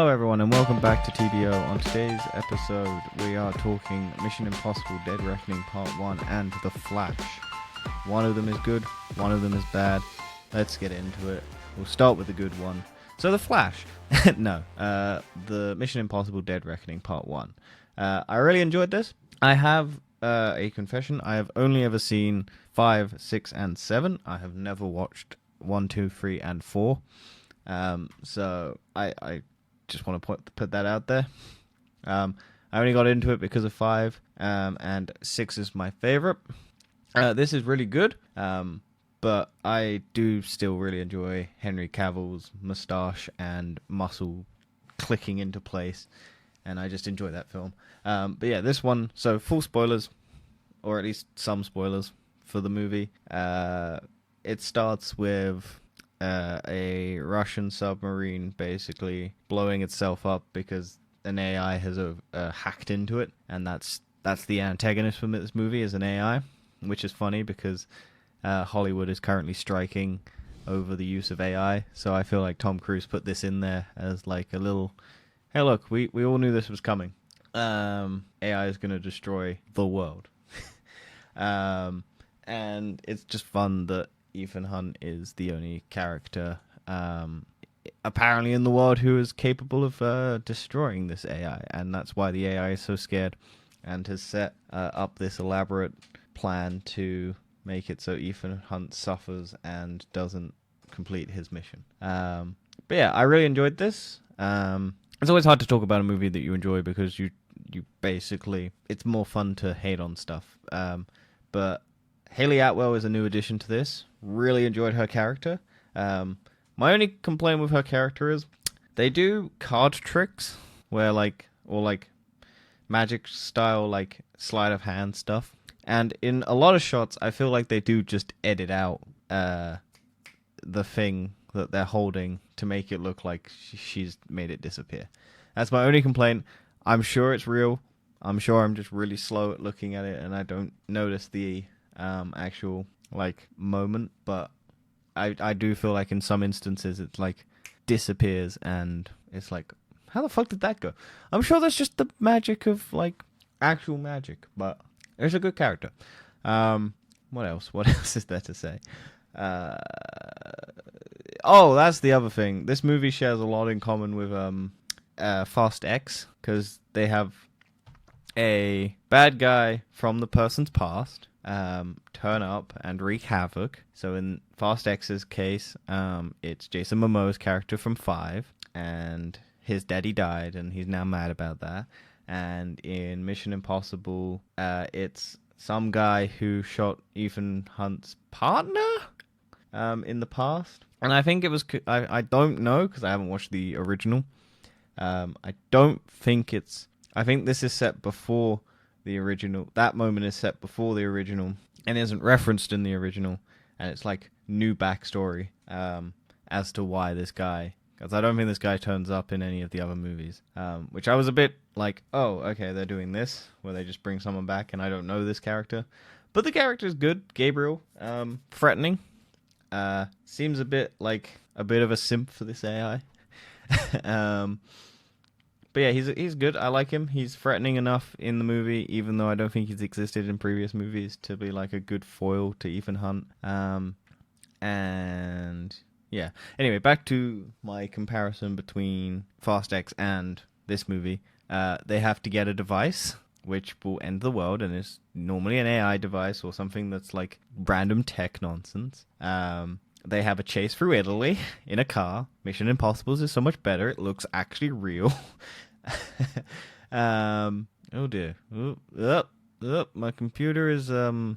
Hello everyone and welcome back to TBO. On today's episode we are talking Mission Impossible Dead Reckoning Part 1 and The Flash. One of them is good, one of them is bad. Let's get into it. We'll start with the good one. So The Flash. The Mission Impossible Dead Reckoning Part 1. I really enjoyed this. I have a confession. I have only ever seen 5, 6 and 7. I have never watched 1, 2, 3 and 4. So I just want to put that out there. I only got into it because of 5, and 6 is my favorite. This is really good, but I do still really enjoy Henry Cavill's mustache and muscle clicking into place, and I just enjoy that film. But yeah, this one, so full spoilers, or at least some spoilers for the movie. It starts with a Russian submarine basically blowing itself up because an AI has hacked into it, and that's the antagonist from this movie, is an AI, which is funny because Hollywood is currently striking over the use of AI, so I feel like Tom Cruise put this in there as like a little, hey look, we all knew this was coming. AI is going to destroy the world. And it's just fun that Ethan Hunt is the only character apparently in the world who is capable of destroying this AI, and that's why the AI is so scared and has set up this elaborate plan to make it so Ethan Hunt suffers and doesn't complete his mission. But yeah, I really enjoyed this. It's always hard to talk about a movie that you enjoy because you basically, it's more fun to hate on stuff. But Hayley Atwell is a new addition to this. Really enjoyed her character. My only complaint with her character is they do card tricks where or magic style, like sleight of hand stuff. And in a lot of shots, I feel like they do just edit out the thing that they're holding to make it look like she's made it disappear. That's my only complaint. I'm sure it's real. I'm sure I'm just really slow at looking at it and I don't notice the actual moment, but I do feel like in some instances it's like disappears and it's like, how the fuck did that go? I'm sure that's just the magic of like actual magic, but it's a good character. What else is there to say? Oh, that's the other thing. This movie shares a lot in common with Fast X, because they have a bad guy from the person's past turn up and wreak havoc. So in Fast X's case, it's Jason Momoa's character from 5, and his daddy died and he's now mad about that. And in Mission Impossible, it's some guy who shot Ethan Hunt's partner in the past. And I think it was, I don't know because I haven't watched the original. I think this is set before the original. That moment is set before the original and isn't referenced in the original. And it's like new backstory as to why this guy, because I don't think this guy turns up in any of the other movies. Which I was a bit like, oh, okay, they're doing this where they just bring someone back and I don't know this character. But the character is good. Gabriel, threatening. Seems a bit like a bit of a simp for this AI. But yeah, he's good. I like him. He's threatening enough in the movie, even though I don't think he's existed in previous movies, to be like a good foil to Ethan Hunt. And yeah. Anyway, back to my comparison between Fast X and this movie. They have to get a device which will end the world, and is normally an AI device or something that's like random tech nonsense. They have a chase through Italy in a car. Mission Impossible is so much better. It looks actually real. Oh dear. My computer is the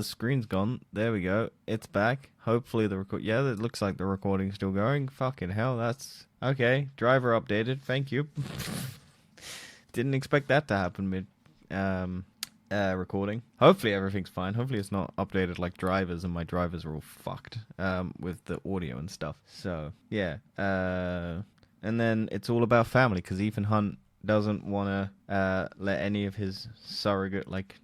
screen's gone. There we go. It's back. Hopefully the record. Yeah, it looks like the recording's still going. Fucking hell, that's okay. Driver updated. Thank you. Didn't expect that to happen mid recording. Hopefully everything's fine. Hopefully it's not updated like drivers and my drivers are all fucked with the audio and stuff. So yeah, and then it's all about family because Ethan Hunt doesn't want to let any of his surrogate like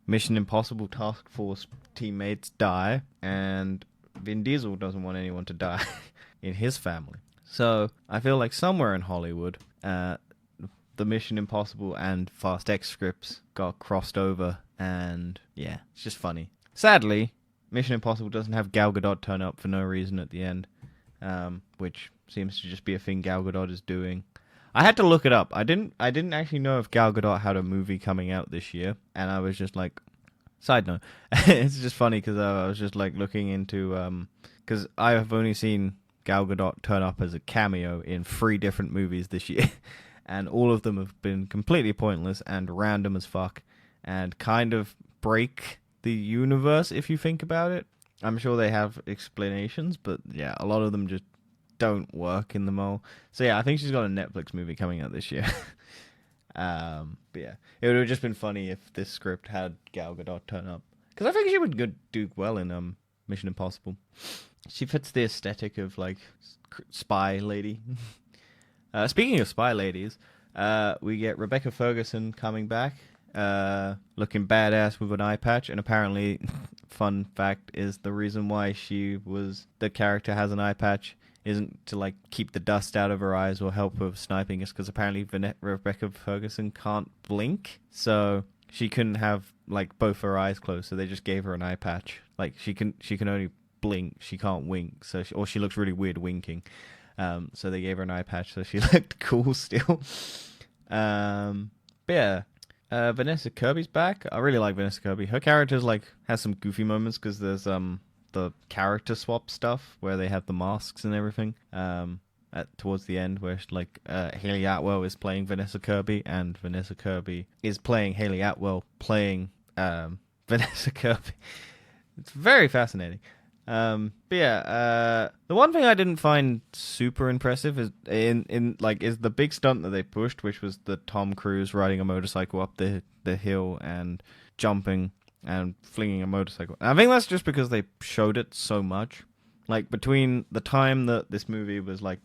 Mission Impossible Task Force teammates die, and Vin Diesel doesn't want anyone to die. in his family. So I feel like somewhere in Hollywood, the Mission Impossible and Fast X scripts got crossed over, and yeah, it's just funny. Sadly, Mission Impossible doesn't have Gal Gadot turn up for no reason at the end, which seems to just be a thing Gal Gadot is doing. I had to look it up. I didn't actually know if Gal Gadot had a movie coming out this year, and I was just like, side note, it's just funny because I was just like looking into, because I have only seen Gal Gadot turn up as a cameo in 3 different movies this year, and all of them have been completely pointless and random as fuck, and kind of break the universe if you think about it. I'm sure they have explanations, but yeah, a lot of them just don't work in the mole. So yeah, I think she's got a Netflix movie coming out this year. But yeah, it would have just been funny if this script had Gal Gadot turn up, because I think she would do well in Mission Impossible. She fits the aesthetic of like spy lady. Speaking of spy ladies, we get Rebecca Ferguson coming back, looking badass with an eye patch, and apparently, fun fact is the reason why the character has an eye patch isn't to like keep the dust out of her eyes or help with sniping. It's because apparently Rebecca Ferguson can't blink, so she couldn't have like both her eyes closed. So they just gave her an eye patch. Like she can only blink, she can't wink. So she looks really weird winking. So they gave her an eye patch so she looked cool still. But yeah. Vanessa Kirby's back. I really like Vanessa Kirby. Her character's like has some goofy moments because there's the character swap stuff where they have the masks and everything. Towards the end, where like Haley Atwell is playing Vanessa Kirby, and Vanessa Kirby is playing Haley Atwell playing Vanessa Kirby. It's very fascinating. But yeah, the one thing I didn't find super impressive is is the big stunt that they pushed, which was the Tom Cruise riding a motorcycle up the hill and jumping and flinging a motorcycle. I think that's just because they showed it so much. Like between the time that this movie was like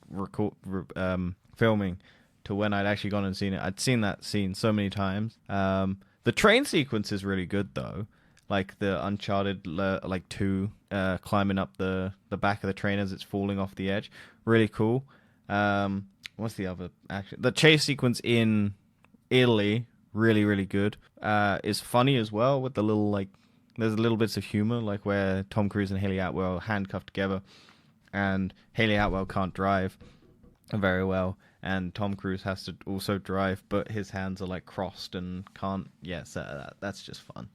filming to when I'd actually gone and seen it, I'd seen that scene so many times. The train sequence is really good though. Like the Uncharted 2 climbing up the back of the train as it's falling off the edge. Really cool. What's the other action? The chase sequence in Italy, really, really good. Is funny as well with the little there's little bits of humor, like where Tom Cruise and Haley Atwell are handcuffed together, and Haley Atwell can't drive very well, and Tom Cruise has to also drive, but his hands are like crossed and can't. So that's just fun.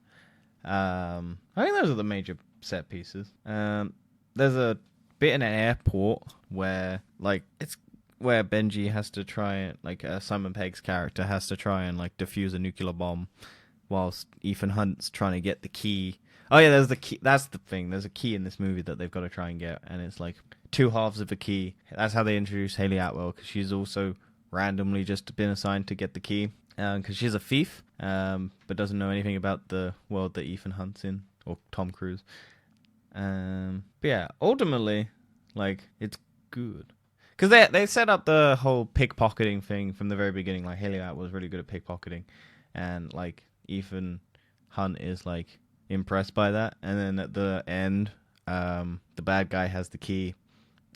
I think those are the major set pieces. There's a bit in an airport where where Benji has to try Simon Pegg's character has to try and defuse a nuclear bomb, whilst Ethan Hunt's trying to get the key. Oh yeah, there's the key. That's the thing. There's a key in this movie that they've got to try and get, and it's like 2 halves of a key. That's how they introduce Haley Atwell, because she's also randomly just been assigned to get the key, because she's a thief, but doesn't know anything about the world that Ethan Hunt's in, or Tom Cruise. But yeah, ultimately, it's good. Because they set up the whole pickpocketing thing from the very beginning. Like, Haley Atwell was really good at pickpocketing, and Ethan Hunt is impressed by that. And then at the end, the bad guy has the key,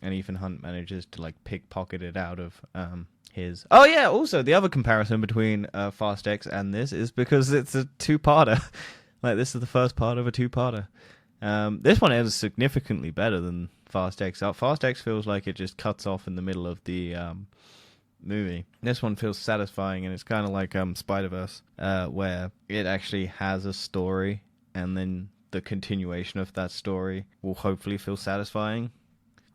and Ethan Hunt manages to pickpocket it out of his. Oh yeah, also the other comparison between Fast X and this is because it's a 2-parter. This is the first part of a 2-parter. This one is significantly better than Fast X. Fast X feels like it just cuts off in the middle of the movie. This one feels satisfying, and it's kind of like Spider-Verse, where it actually has a story, and then the continuation of that story will hopefully feel satisfying.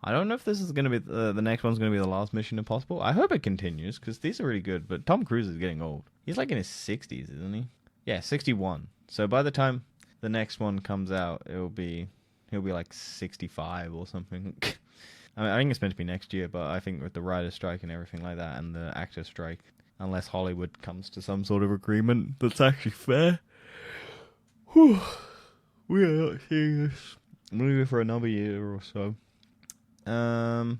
I don't know if this is going to be the next one's going to be the last Mission Impossible. I hope it continues, because these are really good, but Tom Cruise is getting old. He's in his 60s, isn't he? Yeah, 61. So by the time the next one comes out, he'll be 65 or something. I think it's meant to be next year, but I think with the writer's strike and everything like that, and the actor's strike, unless Hollywood comes to some sort of agreement that's actually fair, we are not seeing this movie for another year or so. It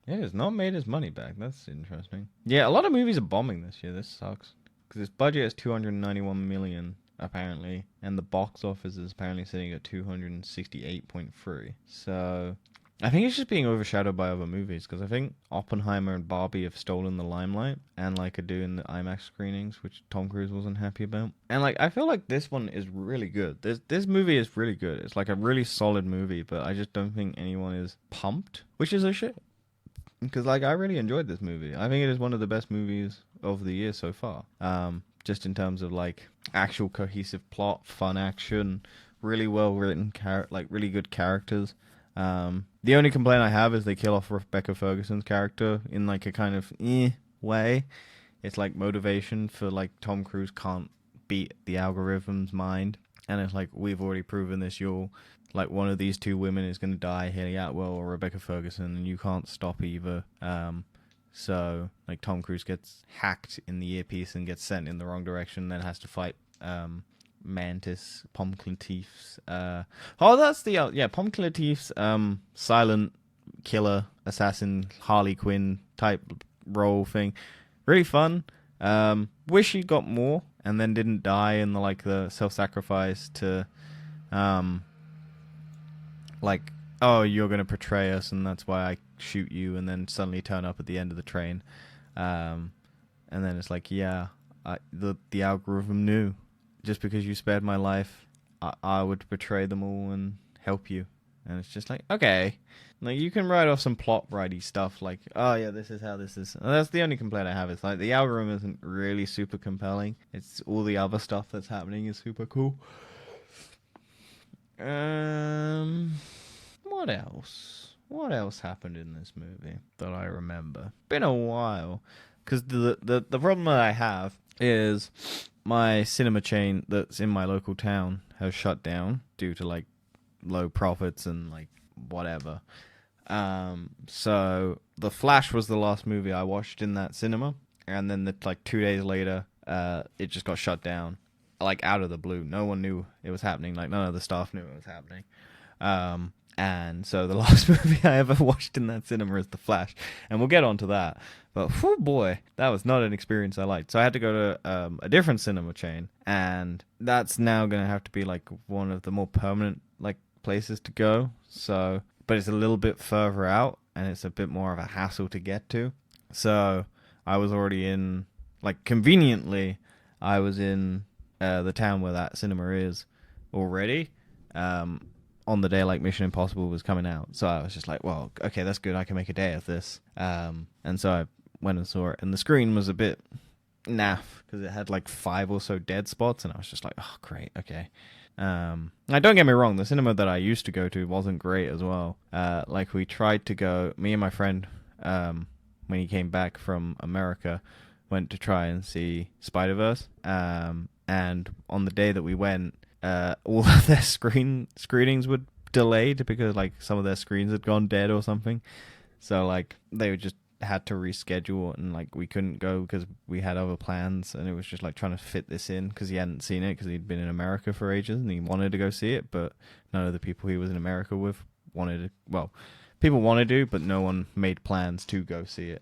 has not made his money back. That's interesting. Yeah, a lot of movies are bombing this year. This sucks, because its budget is 291 million. Apparently, and the box office is apparently sitting at 268.3. So I think it's just being overshadowed by other movies because I think Oppenheimer and Barbie have stolen the limelight and like are doing the IMAX screenings, which Tom Cruise wasn't happy about. And like I feel like this one is really good. This movie is really good. It's like a really solid movie, but I just don't think anyone is pumped, which is a shit. Because like I really enjoyed this movie. I think it is one of the best movies of the year so far. Just in terms of like actual cohesive plot, fun action, really well written like really good characters. The only complaint I have is they kill off Rebecca Ferguson's character in like a kind of way. It's like motivation for like Tom Cruise can't beat the algorithm's mind, and it's like we've already proven this. You're like one of these two women is going to die, Haley Atwell or Rebecca Ferguson, and you can't stop either. So like Tom Cruise gets hacked in the earpiece and gets sent in the wrong direction, then has to fight Mantis, Pommes Clatif's that's the Pommes Clatif's silent killer assassin Harley Quinn type role thing. Really fun. Wish he got more and then didn't die in the self-sacrifice to like, oh, you're gonna betray us and that's why I shoot you, and then suddenly turn up at the end of the train. And then it's like, yeah, the algorithm knew. Just because you spared my life, I would betray them all and help you. And it's just like, okay. Like, you can write off some plot-righty stuff, like, oh yeah, this is how this is. And that's the only complaint I have. It's like, the algorithm isn't really super compelling. It's all the other stuff that's happening is super cool. What else? What else happened in this movie that I remember? Been a while. Because the problem that I have is my cinema chain that's in my local town has shut down due to like low profits and like whatever. So The Flash was the last movie I watched in that cinema, and then 2 days later, it just got shut down, like out of the blue. No one knew it was happening. Like none of the staff knew it was happening. And so the last movie I ever watched in that cinema is The Flash, and we'll get onto that. But whew, boy, that was not an experience I liked. So I had to go to a different cinema chain, and that's now going to have to be like one of the more permanent like places to go. So, but it's a little bit further out, and it's a bit more of a hassle to get to. So I was already in, like conveniently, I was in the town where that cinema is already. On the day like Mission Impossible was coming out. So I was just like, well, okay, that's good. I can make a day of this. And so I went and saw it. And the screen was a bit naff because it had like 5 or so dead spots. And I was just like, oh, great. Okay. Now, don't get me wrong. The cinema that I used to go to wasn't great as well. Like we tried to go, me and my friend, when he came back from America, went to try and see Spider-Verse. And on the day that we went, all of their screenings were delayed because like some of their screens had gone dead or something. So like they just had to reschedule, and like we couldn't go because we had other plans, and it was just like trying to fit this in because he hadn't seen it because he'd been in America for ages and he wanted to go see it, but none of the people he was in America with wanted to. Well, people wanted to, but no one made plans to go see it,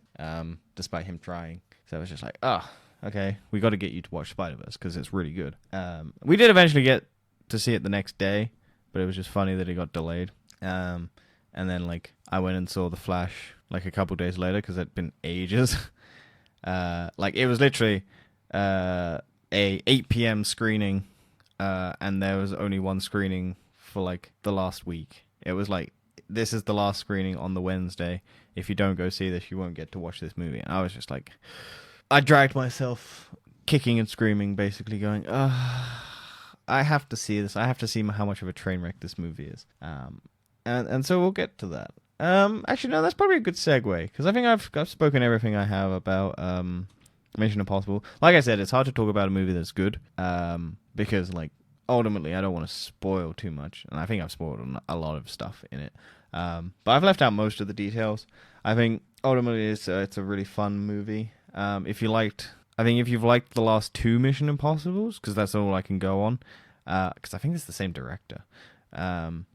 despite him trying. So it was just like, okay, we got to get you to watch Spider-Verse because it's really good. We did eventually get to see it the next day, but it was just funny that it got delayed. And then like I went and saw The Flash like a couple days later because it'd been ages. Like it was literally a 8 p.m. screening, and there was only one screening for like the last week. It was like, this is the last screening on the Wednesday. If you don't go see this, you won't get to watch this movie. And I was just like, I dragged myself kicking and screaming, basically going, I have to see this. I have to see how much of a train wreck this movie is. And so we'll get to that. Actually, no, that's probably a good segue, because I think I've spoken everything I have about Mission Impossible. Like I said, it's hard to talk about a movie that's good, because like ultimately I don't want to spoil too much, and I think I've spoiled a lot of stuff in it. But I've left out most of the details. I think ultimately it's a really fun movie. If you've liked the last 2 Mission Impossibles, because that's all I can go on, because I think it's the same director.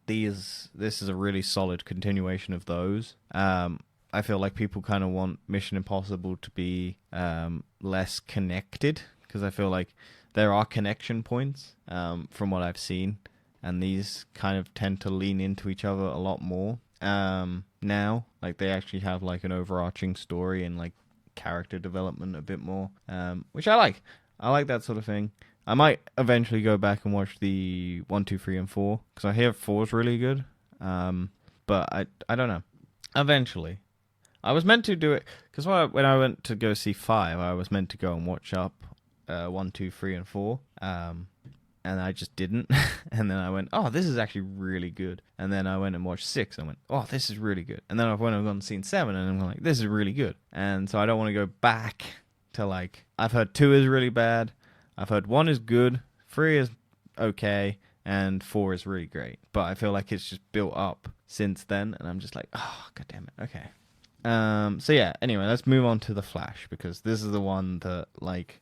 This is a really solid continuation of those. I feel like people kind of want Mission Impossible to be less connected, because I feel like there are connection points from what I've seen, and these kind of tend to lean into each other a lot more. now. Like they actually have like an overarching story and like character development a bit more, which I like. I like that sort of thing. I might eventually go back and watch the 1, 2, 3, and 4 because I hear 4 is really good. But I don't know. Eventually, I was meant to do it because when I went to go see 5, I was meant to go and watch up 1, 2, 3, and 4. And I just didn't. And then I went, oh, this is actually really good. And then I went and watched 6 and went, oh, this is really good. And then I went and gone and seen 7 and I'm like, this is really good. And so I don't want to go back to like, I've heard 2 is really bad. I've heard 1 is good. 3 is okay. And 4 is really great. But I feel like it's just built up since then. And I'm just like, oh, god damn it. Okay. So yeah, anyway, let's move on to The Flash because this is the one that like...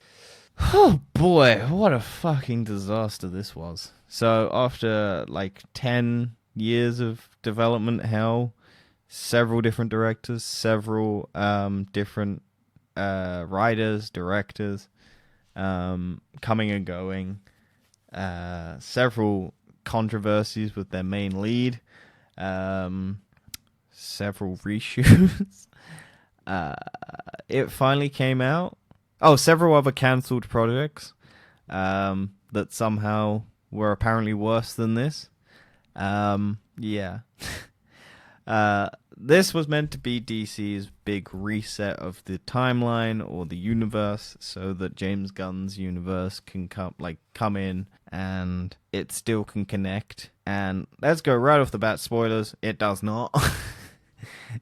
Oh boy, what a fucking disaster this was. So after like 10 years of development hell, several different directors, several different writers, directors coming and going, several controversies with their main lead, several reshoots, it finally came out. Oh, several other cancelled projects that somehow were apparently worse than this. Yeah. This was meant to be DC's big reset of the timeline or the universe so that James Gunn's universe can come in and it still can connect. And let's go right off the bat, spoilers, it does not.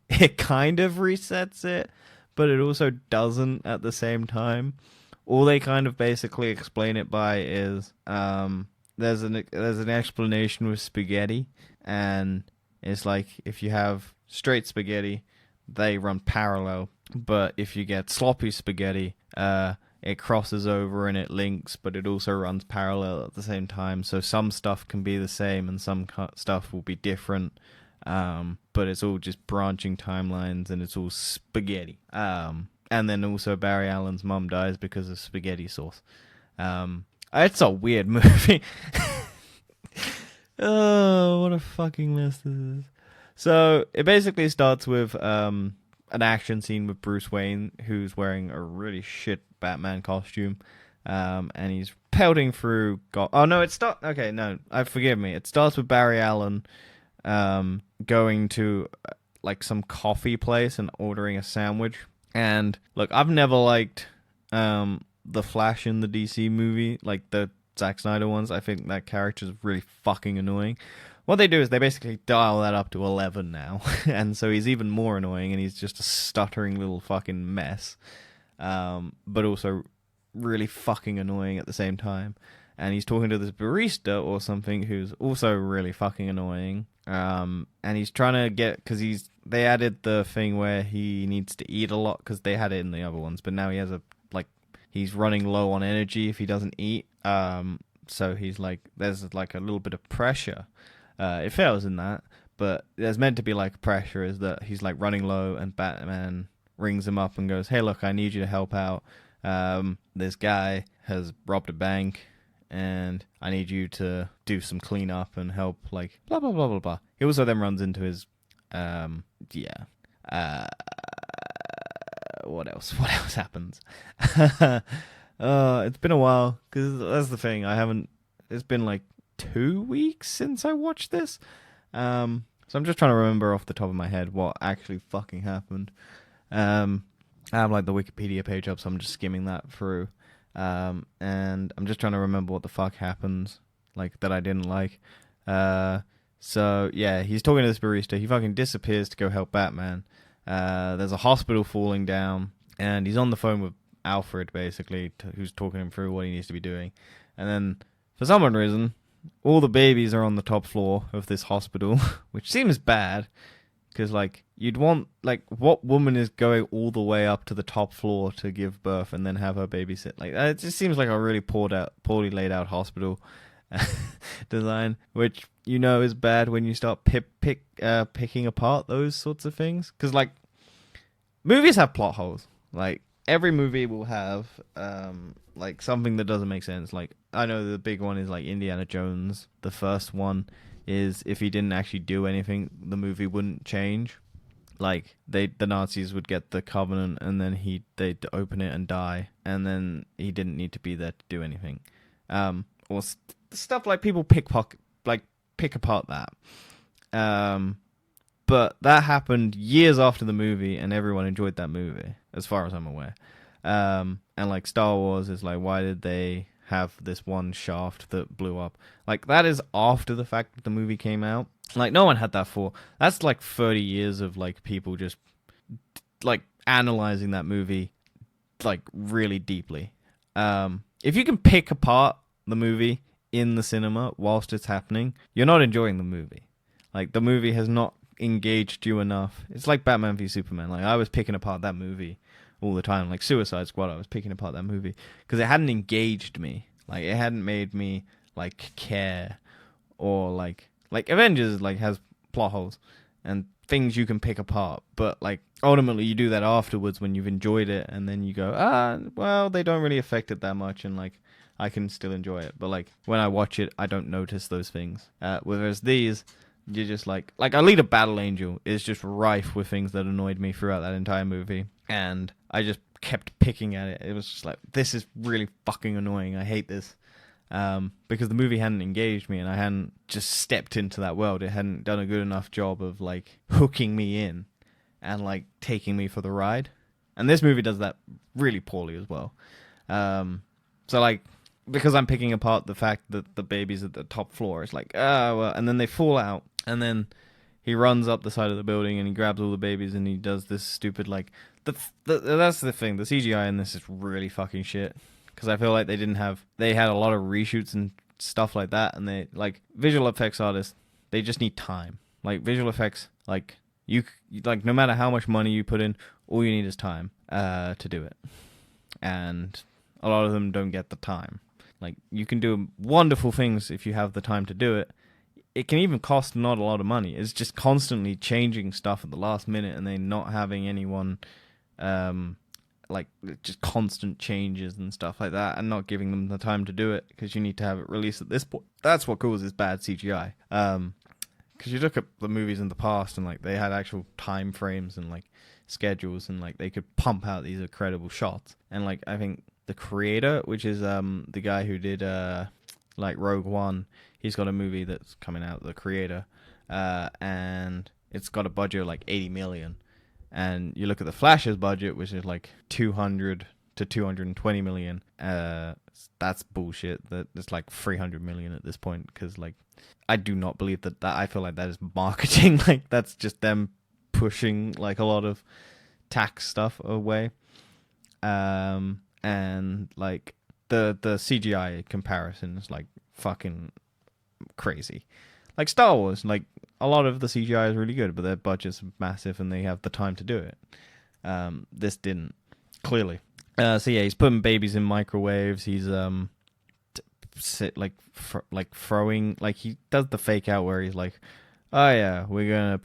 It kind of resets it, but it also doesn't at the same time. All they kind of basically explain it by is there's an explanation with spaghetti, and it's like if you have straight spaghetti, they run parallel, but if you get sloppy spaghetti, it crosses over and it links, but it also runs parallel at the same time. So some stuff can be the same and some stuff will be different. But it's all just branching timelines and it's all spaghetti. And then also Barry Allen's mum dies because of spaghetti sauce. It's a weird movie. Oh, what a fucking mess this is. So it basically starts with an action scene with Bruce Wayne, who's wearing a really shit Batman costume. And he's pelting through... forgive me. It starts with Barry Allen going to like some coffee place and ordering a sandwich. And look, I've never liked the Flash in the DC movie, like the Zack Snyder ones. I think that character's really fucking annoying. What they do is they basically dial that up to 11 now, and so he's even more annoying, and he's just a stuttering little fucking mess, but also really fucking annoying at the same time. And he's talking to this barista or something who's also really fucking annoying. And he's trying to get, because they added the thing where he needs to eat a lot, because they had it in the other ones, but now he has he's running low on energy if he doesn't eat. So he's like, there's like a little bit of pressure. It fails in that, but there's meant to be like pressure is that he's like running low, and Batman rings him up and goes, hey, look, I need you to help out. This guy has robbed a bank, and I need you to do some cleanup and help, like, blah, blah, blah, blah, blah. He also then runs into his, what else? What else happens? It's been a while, because that's the thing, it's been like 2 weeks since I watched this. So I'm just trying to remember off the top of my head what actually fucking happened. I have like the Wikipedia page up, so I'm just skimming that through. And I'm just trying to remember what the fuck happens, like, that I didn't like. So yeah, he's talking to this barista. He fucking disappears to go help Batman. There's a hospital falling down, and he's on the phone with Alfred, basically, who's talking him through what he needs to be doing. And then, for some reason, all the babies are on the top floor of this hospital, which seems bad, because, like, you'd want, like, what woman is going all the way up to the top floor to give birth and then have her babysit? Like, it just seems like a really poorly laid out hospital design, which, you know, is bad when you start picking apart those sorts of things. Because, like, movies have plot holes. Like, every movie will have, like, something that doesn't make sense. Like, I know the big one is, like, Indiana Jones, the first one. is if he didn't actually do anything, the movie wouldn't change. Like the Nazis would get the Covenant, and then they'd open it and die, and then he didn't need to be there to do anything. Or stuff like people pick apart that. But that happened years after the movie, and everyone enjoyed that movie, as far as I'm aware. And like Star Wars is like, why did they have this one shaft that blew up? Like, that is after the fact that the movie came out. Like, no one had that for. That's like 30 years of like people just like analyzing that movie like really deeply. If you can pick apart the movie in the cinema whilst it's happening, you're not enjoying the movie. Like, the movie has not engaged you enough. It's like Batman v Superman. Like, I was picking apart that movie all the time. Like Suicide Squad, I was picking apart that movie because it hadn't engaged me. Like, it hadn't made me like care, or like Avengers like has plot holes and things you can pick apart, but like ultimately you do that afterwards when you've enjoyed it, and then you go, well, they don't really affect it that much, and like I can still enjoy it. But like when I watch it, I don't notice those things. Whereas these, you're just like Alita Battle Angel is just rife with things that annoyed me throughout that entire movie, and I just kept picking at it. It was just like, this is really fucking annoying. I hate this. Because the movie hadn't engaged me, and I hadn't just stepped into that world. It hadn't done a good enough job of like hooking me in and like taking me for the ride. And this movie does that really poorly as well. So like, because I'm picking apart the fact that the baby's at the top floor, it's like, well, and then they fall out, and then he runs up the side of the building and he grabs all the babies and he does this stupid like that's the thing. The CGI in this is really fucking shit, because I feel like they had a lot of reshoots and stuff like that, and they like visual effects artists, they just need time. Like visual effects, like you like no matter how much money you put in, all you need is time to do it, and a lot of them don't get the time. Like, you can do wonderful things if you have the time to do it. It can even cost not a lot of money. It's just constantly changing stuff at the last minute, and then not having anyone, like, just constant changes and stuff like that, and not giving them the time to do it, because you need to have it released at this point. That's what causes bad CGI. Because you look at the movies in the past, and, like, they had actual time frames and, like, schedules, and, like, they could pump out these incredible shots. And, like, I think the creator, which is the guy who did like Rogue One, he's got a movie that's coming out, The Creator, and it's got a budget of like 80 million. And you look at the Flash's budget, which is like 200 to 220 million. That's bullshit. It's like 300 million at this point, because like I do not believe that I feel like that is marketing. Like, that's just them pushing like a lot of tax stuff away. And like the CGI comparison is like fucking crazy. Like Star Wars, like a lot of the CGI is really good, but their budget's massive and they have the time to do it. This didn't, clearly. So yeah, he's putting babies in microwaves. He's throwing, like he does the fake out where he's like, oh yeah, we're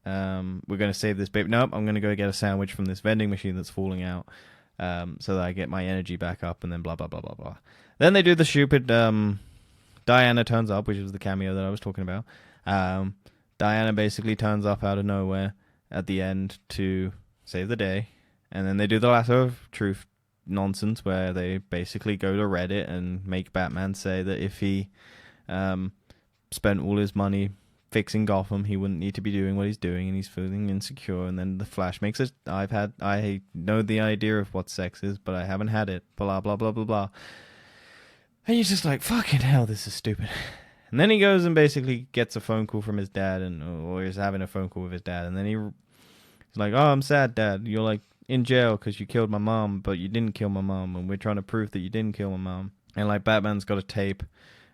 gonna save this baby. Nope, I'm gonna go get a sandwich from this vending machine that's falling out. So that I get my energy back up, and then blah, blah, blah, blah, blah. Then they do the stupid, Diana turns up, which is the cameo that I was talking about. Diana basically turns up out of nowhere at the end to save the day. And then they do the lasso of truth nonsense, where they basically go to Reddit and make Batman say that if he spent all his money fixing Gotham, he wouldn't need to be doing what he's doing, and he's feeling insecure. And then the Flash makes it, I know the idea of what sex is, but I haven't had it, blah blah blah blah blah. And you're just like, fucking hell, this is stupid. And then he goes and basically gets a phone call from his dad, or he's having a phone call with his dad, and then he's like, oh, I'm sad, Dad, you're like in jail because you killed my mom, but you didn't kill my mom, and we're trying to prove that you didn't kill my mom. And like Batman's got a tape,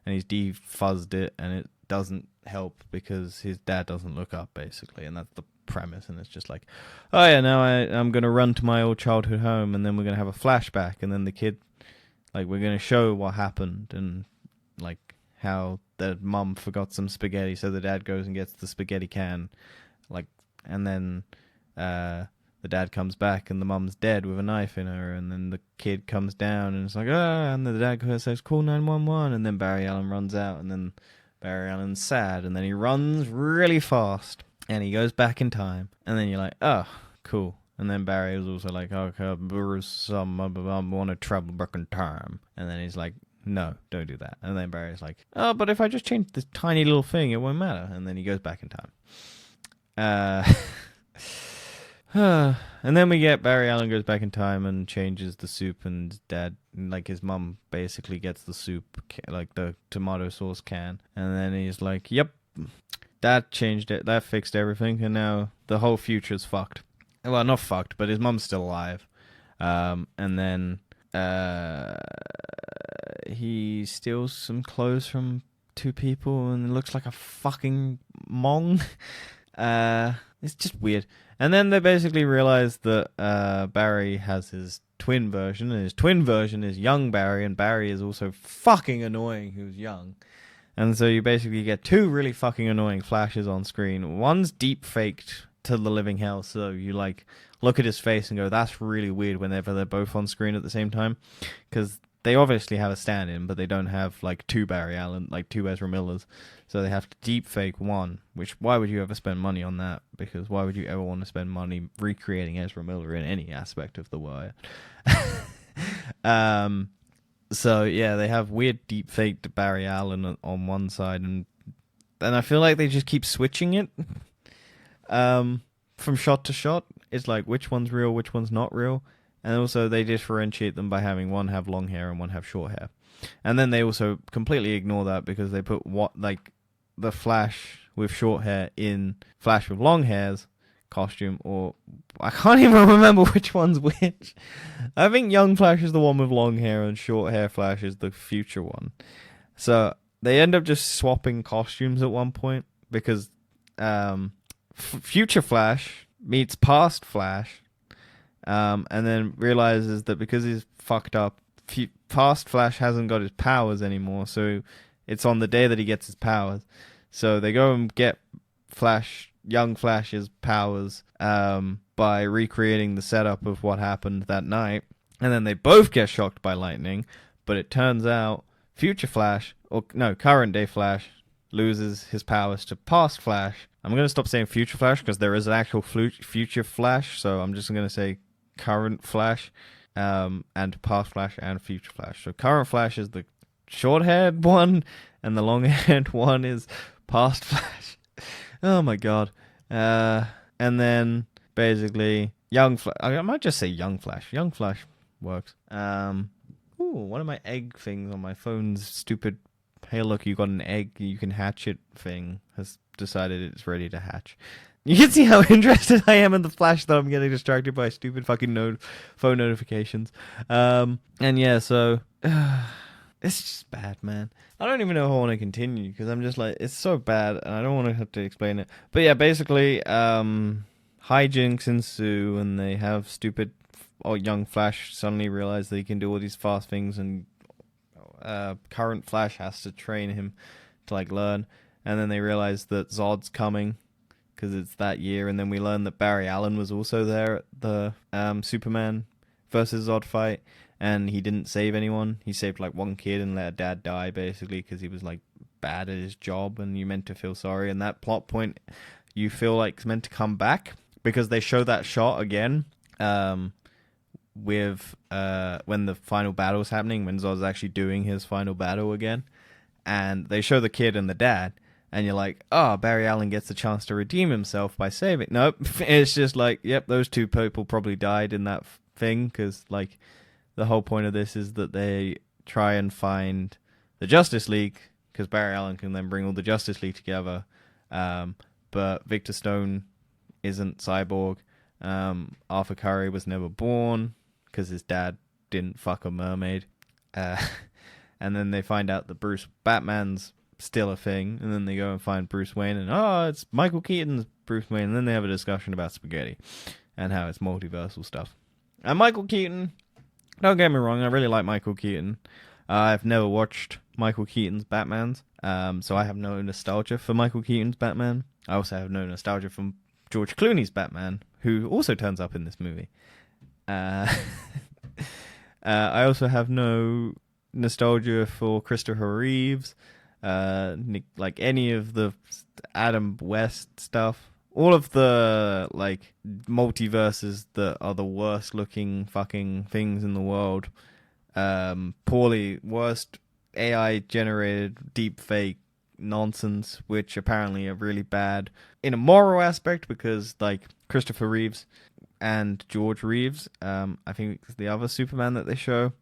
and he's defuzzed it, and it doesn't help because his dad doesn't look up, basically, and that's the premise. And it's just like, oh yeah, now I'm gonna run to my old childhood home, and then we're gonna have a flashback, and then the kid, like, we're gonna show what happened, and like how the mum forgot some spaghetti, so the dad goes and gets the spaghetti can, like, and then the dad comes back and the mum's dead with a knife in her, and then the kid comes down and it's like, and the dad says, call 911, and then Barry Allen runs out, and then Barry Allen's sad, and then he runs really fast, and he goes back in time, and then you're like, oh, cool. And then Barry was also like, okay, Bruce, I want to travel back in time. And then he's like, no, don't do that. And then Barry's like, oh, but if I just change this tiny little thing, it won't matter. And then he goes back in time. And then we get Barry Allen goes back in time and changes the soup, and dad, like his mum, basically gets the soup, like the tomato sauce can. And then he's like, yep, that changed it. That fixed everything. And now the whole future's fucked. Well, not fucked, but his mum's still alive. And then he steals some clothes from two people and it looks like a fucking mong. It's just weird. And then they basically realize that Barry has his twin version, and his twin version is young Barry, and Barry is also fucking annoying who's young. And so you basically get two really fucking annoying Flashes on screen. One's deep faked to the living hell, so you like look at his face and go, that's really weird whenever they're both on screen at the same time, because they obviously have a stand-in, but they don't have like two Barry Allen, like two Ezra Millers, so they have to deep fake one, which why would you ever spend money on that? Because why would you ever want to spend money recreating Ezra Miller in any aspect of The Wire? So yeah, they have weird deep faked Barry Allen on one side, and I feel like they just keep switching it from shot to shot. It's like which one's real, which one's not real. And also they differentiate them by having one have long hair and one have short hair. And then they also completely ignore that because they put the Flash with short hair in Flash with long hair's costume, or I can't even remember which one's which. I think young Flash is the one with long hair and short hair Flash is the future one. So they end up just swapping costumes at one point because future Flash meets past Flash, and then realizes that because he's fucked up, past Flash hasn't got his powers anymore, so it's on the day that he gets his powers. So they go and get young Flash's powers by recreating the setup of what happened that night, and then they both get shocked by lightning, but it turns out current day Flash loses his powers to past Flash. I'm going to stop saying future Flash because there is an actual future Flash, so I'm just going to say current Flash, and past Flash and future Flash. So current Flash is the short-haired one, and the long-haired one is past Flash. Oh my god. And then young Flash. I might just say young Flash. Young Flash works. One of my egg things on my phone's stupid, hey look, you got an egg, you can hatch it thing has decided it's ready to hatch. You can see how interested I am in the Flash, though I'm getting distracted by stupid fucking phone notifications. And yeah, so it's just bad, man. I don't even know if I want to continue because I'm just like, it's so bad and I don't want to have to explain it. But yeah, basically, hijinks ensue and they have stupid young Flash suddenly realize that he can do all these fast things, and current Flash has to train him to like learn. And then they realize that Zod's coming because it's that year, and then we learn that Barry Allen was also there at the Superman versus Zod fight, and he didn't save anyone. He saved like one kid and let a dad die basically because he was like bad at his job, and you meant to feel sorry. And that plot point you feel like is meant to come back because they show that shot again with when the final battle's happening, when Zod's actually doing his final battle again, and they show the kid and the dad. And you're like, oh, Barry Allen gets the chance to redeem himself by saving. Nope. It's just like, yep, those two people probably died in that thing. Because, like, the whole point of this is that they try and find the Justice League. Because Barry Allen can then bring all the Justice League together. But Victor Stone isn't Cyborg. Arthur Curry was never born. Because his dad didn't fuck a mermaid. And then they find out that Batman's still a thing, and then they go and find Bruce Wayne, and it's Michael Keaton's Bruce Wayne, and then they have a discussion about spaghetti and how it's multiversal stuff. And Michael Keaton, don't get me wrong, I really like Michael Keaton. I've never watched Michael Keaton's Batmans, so I have no nostalgia for Michael Keaton's Batman. I also have no nostalgia from George Clooney's Batman, who also turns up in this movie. I also have no nostalgia for Christopher Reeves. like any of the Adam West stuff. All of the like multiverses that are the worst looking fucking things in the world. Poorly worst AI generated deep fake nonsense, which apparently are really bad in a moral aspect because like Christopher Reeves and George Reeves, I think it's the other Superman that they show,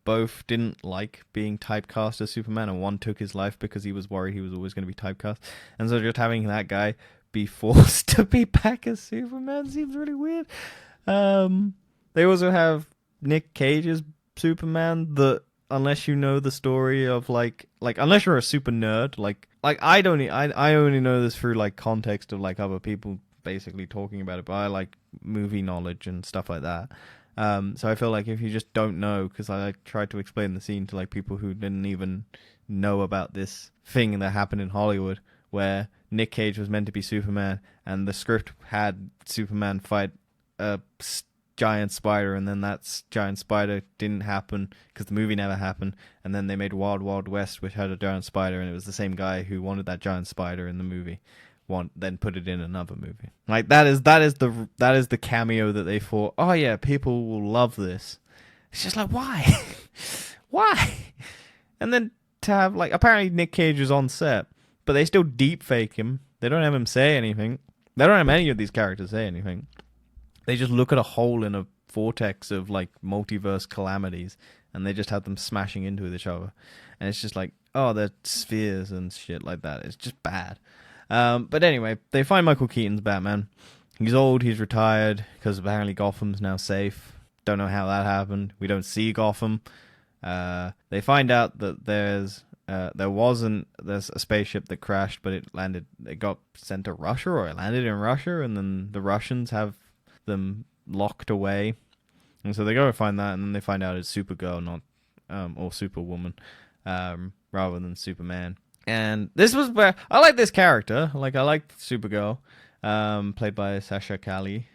both didn't like being typecast as Superman, and one took his life because he was worried he was always going to be typecast. And so just having that guy be forced to be back as Superman seems really weird. They also have Nick Cage's Superman that, unless you know the story of like unless you're a super nerd, like I only know this through like context of like other people basically talking about it, but I like movie knowledge and stuff like that. So I feel like if you just don't know, because I like, tried to explain the scene to like people who didn't even know about this thing that happened in Hollywood, where Nick Cage was meant to be Superman, and the script had Superman fight a giant spider, and then that giant spider didn't happen because the movie never happened, and then they made Wild Wild West, which had a giant spider, and it was the same guy who wanted that giant spider in the movie, then put it in another movie. Like that is the cameo that they thought, oh yeah, people will love this. It's just like, why? Why? And then to have like, apparently Nick Cage is on set, but they still deep fake him. They don't have him say anything. They don't have any of these characters say anything. They just look at a hole in a vortex of like multiverse calamities, and they just have them smashing into each other. And it's just like, oh, they're spheres and shit like that. It's just bad. But anyway, they find Michael Keaton's Batman. He's old, he's retired, because apparently Gotham's now safe. Don't know how that happened. We don't see Gotham. They find out that there's a spaceship that crashed, but it got sent to Russia, or it landed in Russia, and then the Russians have them locked away. And so they go and find that, and then they find out it's Supergirl, not or Superwoman, rather than Superman. And this was where I like this character. Like, I liked Supergirl, played by Sasha Calle.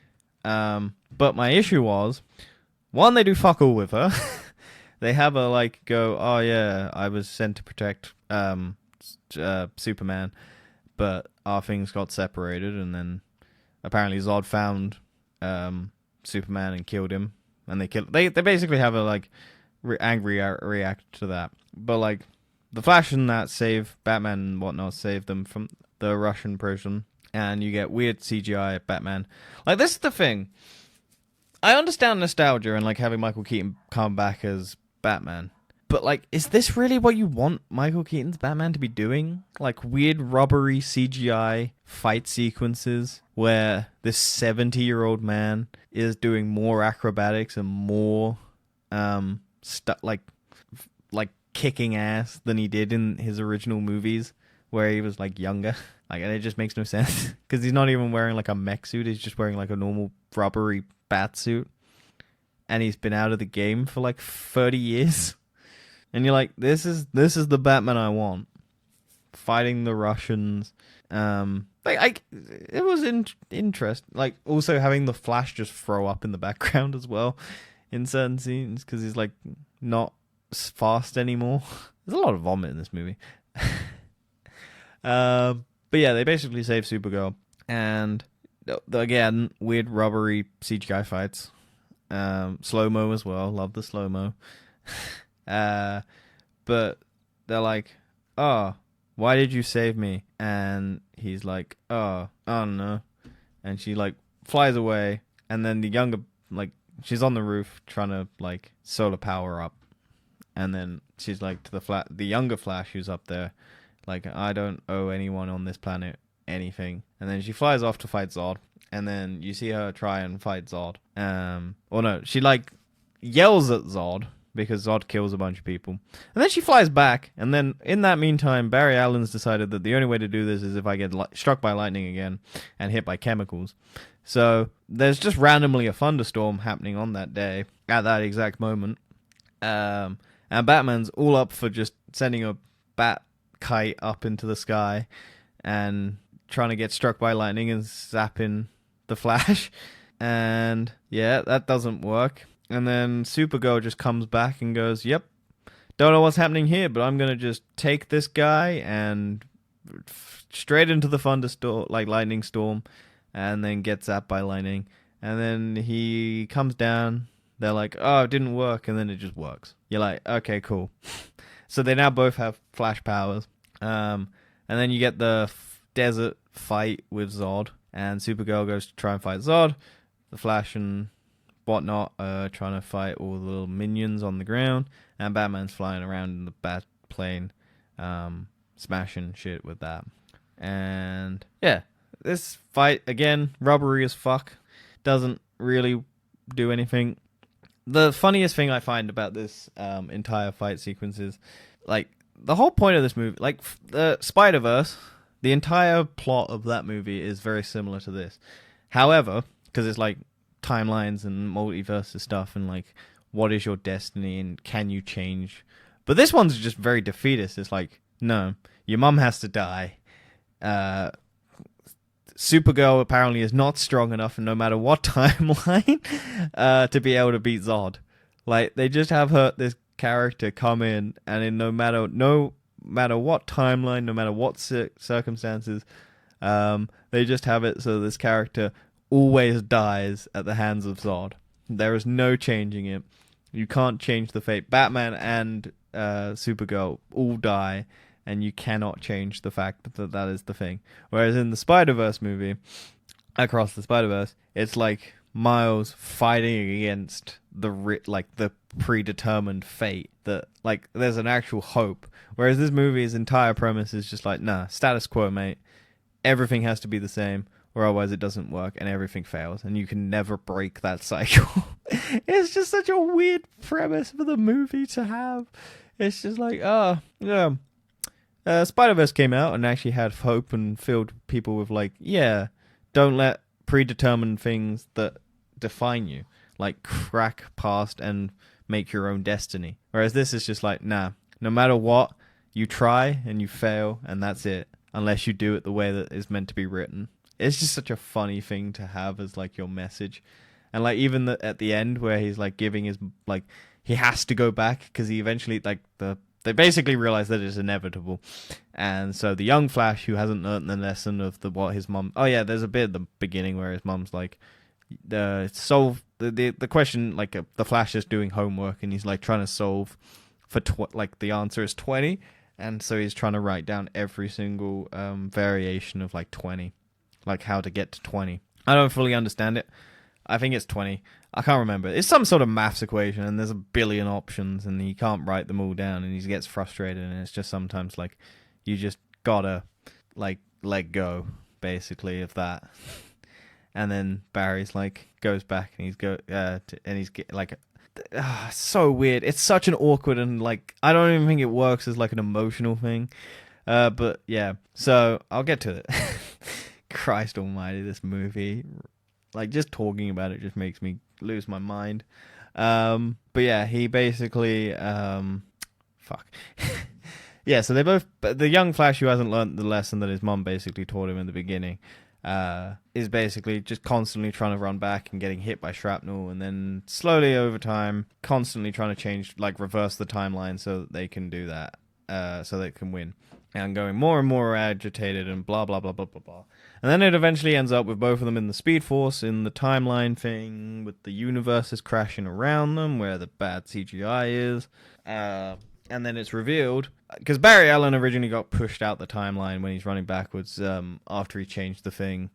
But my issue was, one, they do fuck all with her. They have her like go, oh yeah, I was sent to protect Superman, but our things got separated, and then apparently Zod found Superman and killed him, and they basically have a like angry react to that. But like the Flash and that save Batman and whatnot, save them from the Russian prison, and you get weird CGI Batman. Like, this is the thing. I understand nostalgia and like having Michael Keaton come back as Batman, but like, is this really what you want Michael Keaton's Batman to be doing? Like weird rubbery CGI fight sequences where this 70-year-old man is doing more acrobatics and more stuff like kicking ass than he did in his original movies where he was like younger. Like, and it just makes no sense because he's not even wearing like a mech suit. He's just wearing like a normal rubbery bat suit, and he's been out of the game for like 30 years. And you're like, this is the Batman I want, fighting the Russians. It was interest. Like, also having the Flash just throw up in the background as well in certain scenes because he's like not fast anymore. There's a lot of vomit in this movie. But yeah, they basically save Supergirl, and again, weird rubbery CGI fights. Slow-mo as well. Love the slow-mo. But they're like, oh, why did you save me? And he's like, oh no. And she like flies away, and then the younger, like, she's on the roof trying to like solar power up, and then she's like to the younger Flash who's up there, like, I don't owe anyone on this planet anything. And then she flies off to fight Zod, and then you see her try and fight Zod. Or no, she like yells at Zod because Zod kills a bunch of people. And then she flies back, and then in that meantime, Barry Allen's decided that the only way to do this is if I get struck by lightning again and hit by chemicals. So there's just randomly a thunderstorm happening on that day at that exact moment. And Batman's all up for just sending a bat kite up into the sky and trying to get struck by lightning and zapping the Flash. And yeah, that doesn't work. And then Supergirl just comes back and goes, yep, don't know what's happening here, but I'm gonna just take this guy and straight into the thunderstorm, like lightning storm, and then get zapped by lightning. And then he comes down. They're like, oh, it didn't work, and then it just works. You're like, okay, cool. So they now both have Flash powers. And then you get the desert fight with Zod, and Supergirl goes to try and fight Zod. The Flash and whatnot trying to fight all the little minions on the ground, and Batman's flying around in the bat plane, smashing shit with that. And yeah, this fight again, rubbery as fuck, doesn't really do anything. The funniest thing I find about this entire fight sequence is, like, the whole point of this movie, like the Spider-Verse, the entire plot of that movie is very similar to this. However, because it's like timelines and multiverse stuff and like what is your destiny and can you change, but this one's just very defeatist. It's like, no, your mum has to die. Supergirl apparently is not strong enough no matter what timeline to be able to beat Zod. Like, they just have this character come in, and in no matter what timeline, no matter what circumstances, they just have it so this character always dies at the hands of Zod. There is no changing it. You can't change the fate. Batman and Supergirl all die, and you cannot change the fact that that is the thing. Whereas in the Spider-Verse movie, Across the Spider-Verse, it's like Miles fighting against the predetermined fate, that like there's an actual hope. Whereas this movie's entire premise is just like, nah, status quo, mate. Everything has to be the same, or otherwise it doesn't work, and everything fails, and you can never break that cycle. It's just such a weird premise for the movie to have. It's just like, oh, yeah. Spider-Verse came out and actually had hope and filled people with like, yeah, don't let predetermined things that define you, like, crack past and make your own destiny. Whereas this is just like, nah, no matter what, you try and you fail, and that's it, unless you do it the way that is meant to be written. It's just such a funny thing to have as like your message. And like even at the end where he's like giving his, like, he has to go back because he eventually, like, they basically realize that it's inevitable. And so the young Flash, who hasn't learned the lesson of what his mom... Oh, yeah, there's a bit at the beginning where his mom's like, solve the question, like, the Flash is doing homework, and he's, like, trying to solve for, like, the answer is 20. And so he's trying to write down every single variation of, like, 20. Like, how to get to 20. I don't fully understand it. I think it's 20. I can't remember. It's some sort of maths equation, and there's a billion options, and he can't write them all down, and he gets frustrated, and it's just sometimes, like, you just gotta, like, let go, basically, of that. And then Barry's, like, goes back, and he's like, so weird. It's such an awkward, and, like, I don't even think it works as, like, an emotional thing. But, yeah. So, I'll get to it. Christ almighty, this movie... Like, just talking about it just makes me lose my mind. But yeah, he basically... fuck. Yeah, so they both... The young Flash, who hasn't learned the lesson that his mom basically taught him in the beginning, is basically just constantly trying to run back and getting hit by shrapnel, and then slowly over time, constantly trying to change, like, reverse the timeline so that they can do that, so they can win. And going more and more agitated and blah, blah, blah, blah, blah, blah. And then it eventually ends up with both of them in the Speed Force, in the timeline thing, with the universes crashing around them, where the bad CGI is. And then it's revealed, because Barry Allen originally got pushed out the timeline when he's running backwards, after he changed the thing,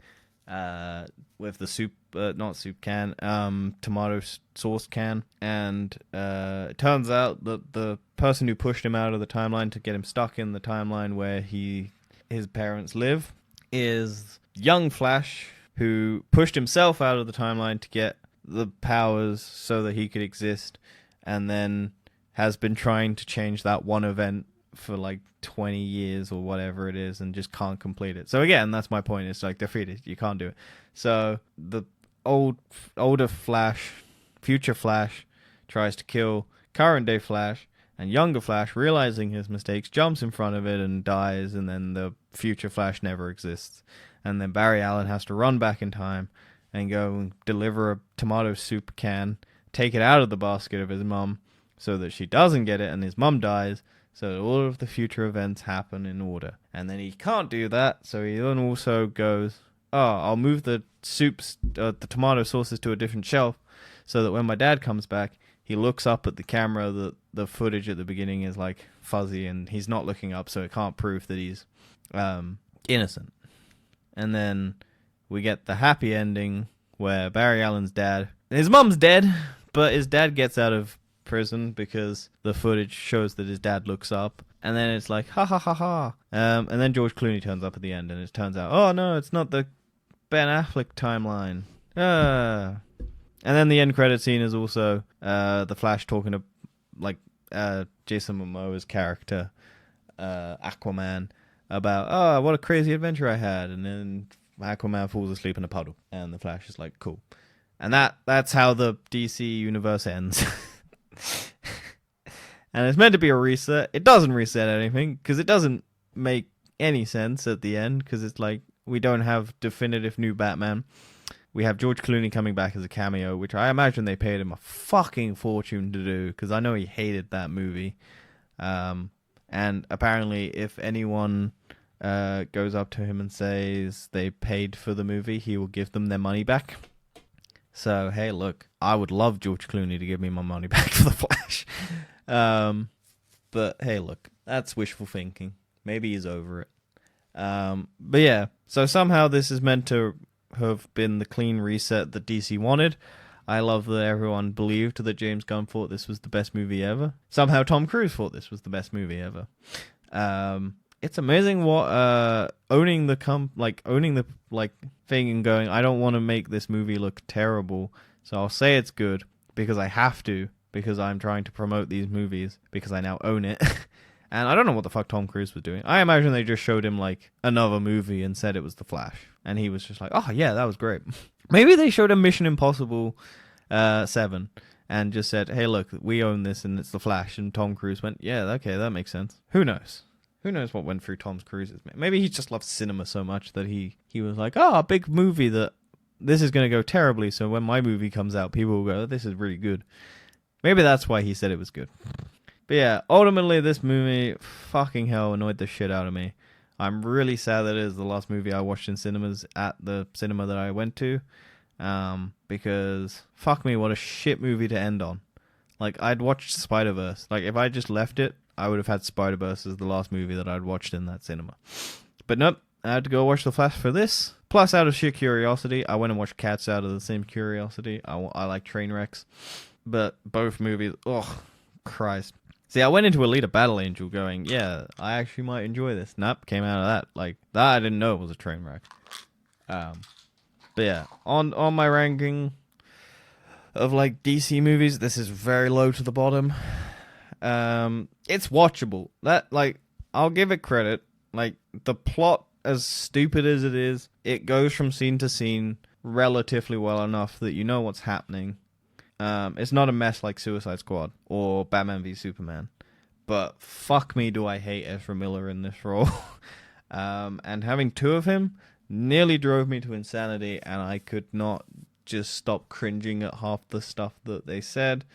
with the not soup can, tomato sauce can. And it turns out that the person who pushed him out of the timeline to get him stuck in the timeline where his parents live is young Flash, who pushed himself out of the timeline to get the powers so that he could exist, and then has been trying to change that one event for like 20 years or whatever it is, and just can't complete it. So again, that's my point. It's like defeated. You can't do it. So the older Flash, future Flash, tries to kill current day Flash, and younger Flash, realizing his mistakes, jumps in front of it and dies, and then the future Flash never exists. And then Barry Allen has to run back in time and go and deliver a tomato soup can, take it out of the basket of his mom, so that she doesn't get it, and his mum dies, so that all of the future events happen in order. And then he can't do that, so he then also goes, oh, I'll move the the tomato sauces to a different shelf, so that when my dad comes back, he looks up at the camera, the footage at the beginning is like fuzzy, and he's not looking up, so it can't prove that he's innocent. And then we get the happy ending where Barry Allen's dad, his mum's dead, but his dad gets out of prison because the footage shows that his dad looks up, and then it's like ha ha ha ha. And then George Clooney turns up at the end, and it turns out, oh no, it's not the Ben Affleck timeline. And then the end credit scene is also the Flash talking to Jason Momoa's character, Aquaman, about, oh, what a crazy adventure I had, and then Aquaman falls asleep in a puddle, and the Flash is like, cool. And that's how the DC universe ends. And it's meant to be a reset. It doesn't reset anything, because it doesn't make any sense at the end, because it's like, we don't have definitive new Batman. We have George Clooney coming back as a cameo, which I imagine they paid him a fucking fortune to do, because I know he hated that movie. And apparently, if anyone goes up to him and says they paid for the movie, he will give them their money back. So, hey, look, I would love George Clooney to give me my money back for The Flash. But, hey, look, that's wishful thinking. Maybe he's over it. But yeah, so somehow this is meant to have been the clean reset that DC wanted. I love that everyone believed that James Gunn thought this was the best movie ever. Somehow Tom Cruise thought this was the best movie ever. It's amazing what owning the thing and going, I don't want to make this movie look terrible, so I'll say it's good because I have to, because I'm trying to promote these movies because I now own it. And I don't know what the fuck Tom Cruise was doing. I imagine they just showed him like another movie and said it was The Flash, and he was just like, oh yeah, that was great. Maybe they showed him Mission Impossible 7 and just said, hey look, we own this and it's The Flash, and Tom Cruise went, yeah, okay, that makes sense. Who knows? Who knows what went through Tom Cruise's mind? Maybe he just loved cinema so much that he was like, oh, a big movie that this is going to go terribly, so when my movie comes out, people will go, oh, this is really good. Maybe that's why he said it was good. But yeah, ultimately this movie, fucking hell, annoyed the shit out of me. I'm really sad that it is the last movie I watched in cinemas at the cinema that I went to. Because, fuck me, what a shit movie to end on. Like, I'd watched Spider-Verse. Like, if I just left it, I would have had Spider-Verse as the last movie that I'd watched in that cinema. But nope, I had to go watch The Flash for this. Plus, out of sheer curiosity, I went and watched Cats out of the same curiosity. I like train wrecks. But both movies, oh, Christ. See, I went into Alita Battle Angel going, yeah, I actually might enjoy this. Nope, came out of that. Like, that I didn't know it was a train wreck. But yeah, on my ranking of, like, DC movies, this is very low to the bottom. It's watchable. That, like, I'll give it credit. Like, the plot, as stupid as it is, it goes from scene to scene relatively well enough that you know what's happening. It's not a mess like Suicide Squad or Batman v Superman, but fuck me, do I hate Ezra Miller in this role. And having two of him nearly drove me to insanity, and I could not just stop cringing at half the stuff that they said.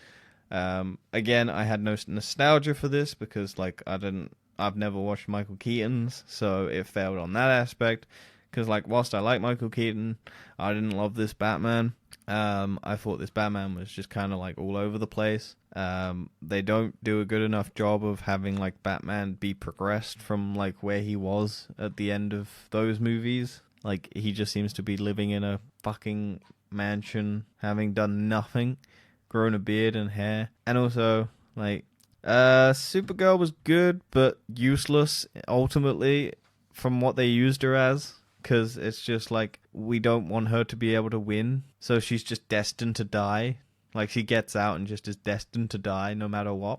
Again, I had no nostalgia for this because, like, I've never watched Michael Keaton's, so it failed on that aspect. Because, like, whilst I like Michael Keaton, I didn't love this Batman. I thought this Batman was just kind of, like, all over the place. They don't do a good enough job of having, like, Batman be progressed from, like, where he was at the end of those movies. Like, he just seems to be living in a fucking mansion, having done nothing, grown a beard and hair. And also, like, Supergirl was good, but useless, ultimately, from what they used her as. Because it's just like, we don't want her to be able to win, so she's just destined to die. Like, she gets out and just is destined to die no matter what.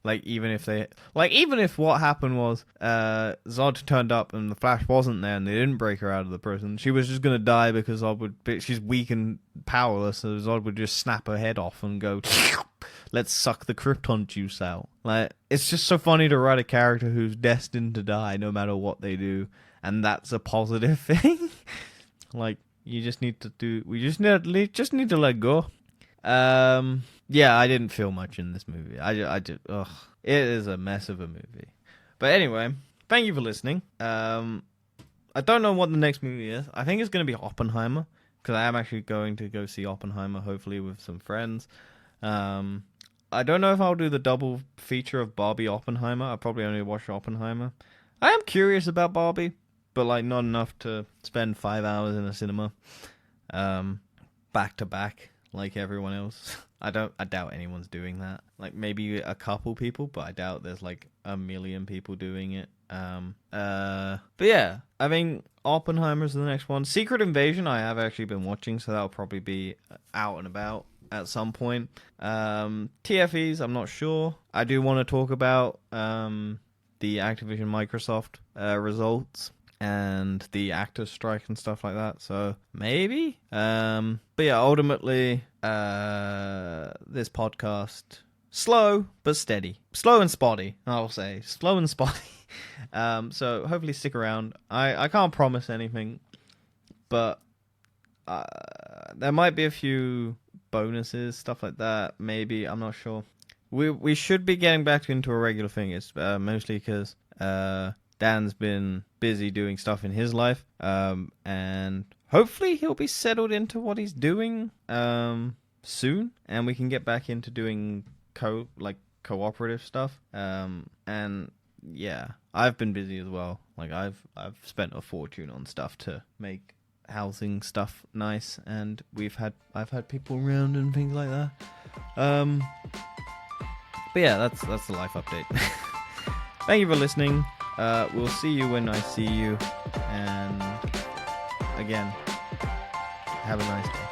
Like, even if what happened was Zod turned up and the Flash wasn't there and they didn't break her out of the prison, she was just gonna die because she's weak and powerless, so Zod would just snap her head off and go, let's suck the Krypton juice out. Like, it's just so funny to write a character who's destined to die no matter what they do. And that's a positive thing. Like, we just need to let go. Yeah, I didn't feel much in this movie. I did. Ugh, it is a mess of a movie. But anyway, thank you for listening. I don't know what the next movie is. I think it's going to be Oppenheimer, because I am actually going to go see Oppenheimer, hopefully with some friends. I don't know if I'll do the double feature of Barbie Oppenheimer. I'll probably only watch Oppenheimer. I am curious about Barbie, but like not enough to spend 5 hours in a cinema, back to back like everyone else. I doubt anyone's doing that. Like maybe a couple people, but I doubt there's like a million people doing it. But yeah, I mean, Oppenheimer's the next one. Secret Invasion I have actually been watching, so that'll probably be out and about at some point. TFEs, I'm not sure. I do want to talk about the Activision Microsoft results and the actors strike and stuff like that, so maybe. But yeah, ultimately this podcast, slow but steady, slow and spotty, I'll say, slow and spotty. So hopefully stick around. I can't promise anything, but there might be a few bonuses, stuff like that, maybe. I'm not sure. We should be getting back into a regular thing. It's mostly because Dan's been busy doing stuff in his life, and hopefully he'll be settled into what he's doing soon, and we can get back into doing cooperative stuff. And yeah, I've been busy as well. Like I've spent a fortune on stuff to make housing stuff nice, and I've had people around and things like that. But yeah, that's the life update. Thank you for listening. We'll see you when I see you, and again, have a nice day.